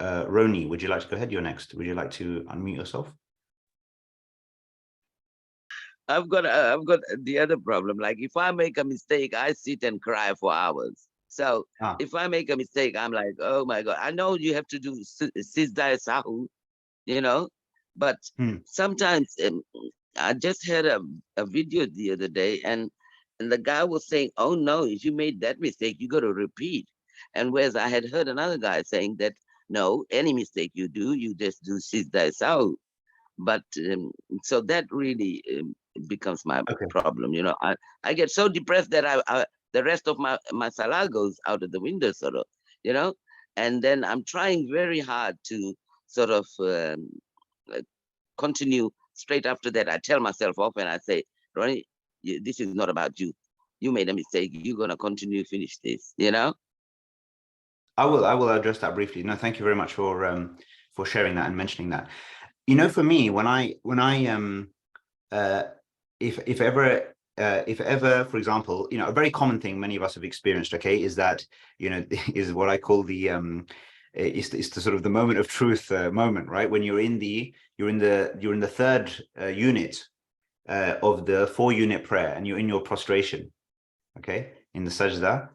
Roni, would you like to go ahead? You're next. Would you like to unmute yourself? I've got the other problem. Like if I make a mistake, I sit and cry for hours. So if I make a mistake, I'm like, oh my God, I know you have to do Sizda Sahu, you know, but sometimes I just had a video the other day, and the guy was saying, oh no, if you made that mistake, you got to repeat. And whereas I had heard another guy saying that, no, any mistake you do, you just do Sizda Sahu. But so that really becomes my problem. You know, I get so depressed that I the rest of my Salah goes out of the window, sort of, you know. And then I'm trying very hard to sort of uh, continue straight after that. I tell myself off and I say, Ronnie, this is not about you. You made a mistake. You're gonna continue finish this, you know. I will address that briefly. No, thank you very much for sharing that and mentioning that. You know, for me, when I if ever, for example, you know, a very common thing many of us have experienced, okay, is that, you know, is what I call the is the sort of the moment of truth moment, right? When you're in the third unit of the 4-unit prayer, and you're in your prostration, okay, in the sajda,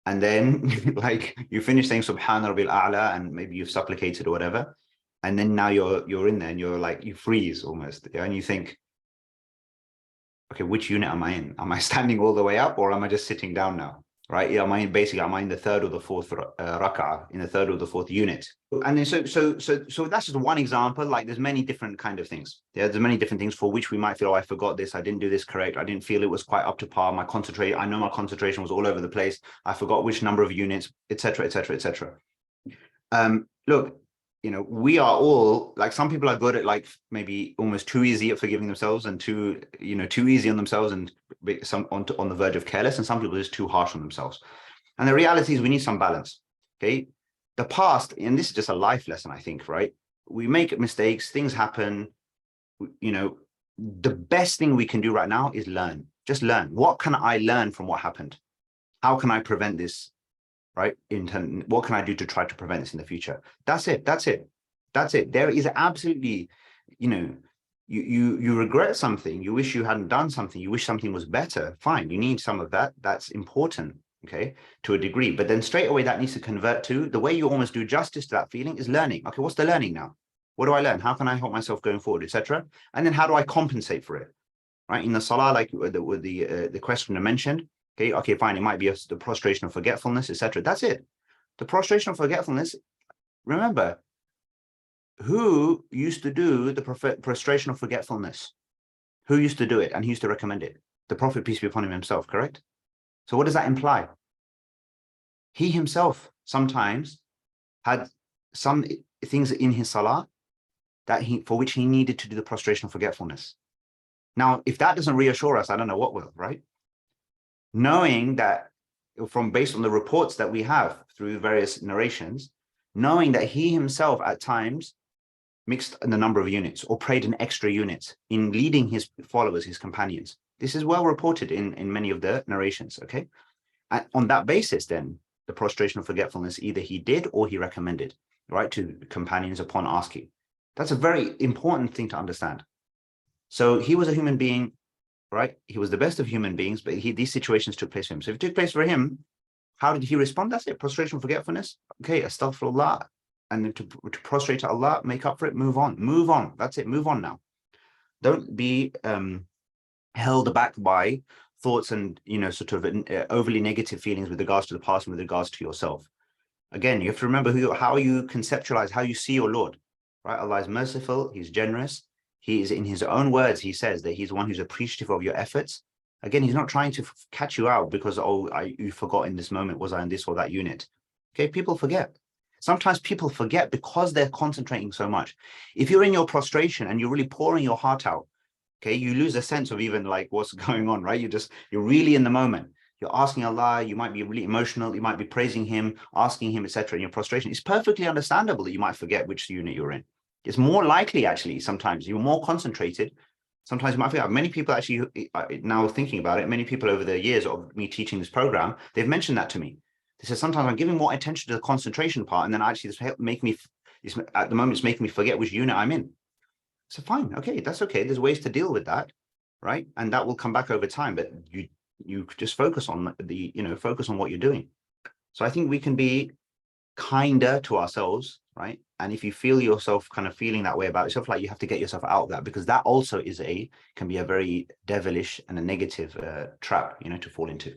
and then like you finish saying Subhana Rabbil A'la, and maybe you've supplicated or whatever, and then now you're in there and you're like, you freeze almost, yeah? And you think, okay, which unit am I in? Am I standing all the way up, or am I just sitting down now? Right? Am I in the third or the fourth rak'ah, in the third or the fourth unit? And then so that's just one example. Like there's many different kind of things. Yeah, there's many different things for which we might feel, oh, I forgot this, I didn't do this correct, I didn't feel it was quite up to par. I know my concentration was all over the place. I forgot which number of units, etc., etc., etc. Look, you know, we are all, like, some people are good at, like, maybe almost too easy at forgiving themselves, and too easy on themselves, and some on the verge of careless, and some people are just too harsh on themselves. And the reality is we need some balance. Okay, the past, and this is just a life lesson, I think, right? We make mistakes, things happen. You know, the best thing we can do right now is learn. Just learn. What can I learn from what happened? How can I prevent this? Right? What can I do to try to prevent this in the future? That's it. There is absolutely, you know, you regret something, you wish you hadn't done something, you wish something was better. Fine, you need some of that. That's important, okay, to a degree. But then straight away that needs to convert to, the way you almost do justice to that feeling is learning. Okay, what's the learning now? What do I learn? How can I help myself going forward, etc.? And then how do I compensate for it? Right? In the Salah, like the questioner mentioned, okay, fine, it might be the prostration of forgetfulness, etc. That's it. The prostration of forgetfulness, remember, who used to do the prostration of forgetfulness? Who used to do it, and who used to recommend it? The Prophet, peace be upon him, himself, correct? So what does that imply? He himself sometimes had some things in his Salah for which he needed to do the prostration of forgetfulness. Now, if that doesn't reassure us, I don't know what will, right? Knowing that, based on the reports that we have through various narrations, knowing that he himself at times mixed the number of units or prayed an extra unit in leading his followers, his companions. This is well reported in many of the narrations, okay? And on that basis, then, the prostration of forgetfulness, either he did or he recommended, right, to companions upon asking. That's a very important thing to understand. So he was a human being, right? He was the best of human beings, but these situations took place for him. So if it took place for him, how did he respond? That's it. Prostration, forgetfulness. Okay, astaghfirullah. And then to prostrate to Allah, make up for it, move on. That's it, move on now. Don't be held back by thoughts and, you know, sort of overly negative feelings with regards to the past and with regards to yourself. Again, you have to remember how you conceptualize, how you see your Lord, right? Allah is merciful, he's generous. He is, in his own words, he says that he's one who's appreciative of your efforts. Again, he's not trying to catch you out because, oh, you forgot in this moment, was I in this or that unit? Okay, people forget. Sometimes people forget because they're concentrating so much. If you're in your prostration and you're really pouring your heart out, okay, you lose a sense of even like what's going on, right? You're really in the moment. You're asking Allah, you might be really emotional, you might be praising him, asking him, etc. in your prostration. It's perfectly understandable that you might forget which unit you're in. It's more likely, actually, sometimes you're more concentrated. Sometimes you might forget. Many people actually, now thinking about it, many people over the years of me teaching this program, they've mentioned that to me. They said sometimes I'm giving more attention to the concentration part, and then actually this make me, at the moment it's making me forget which unit I'm in. So fine, okay, that's okay. There's ways to deal with that, right? And that will come back over time. But you just focus on the, focus on what you're doing. So I think we can be kinder to ourselves, right? And if you feel yourself kind of feeling that way about yourself, like you have to get yourself out of that, because that also can be a very devilish and a negative trap, to fall into.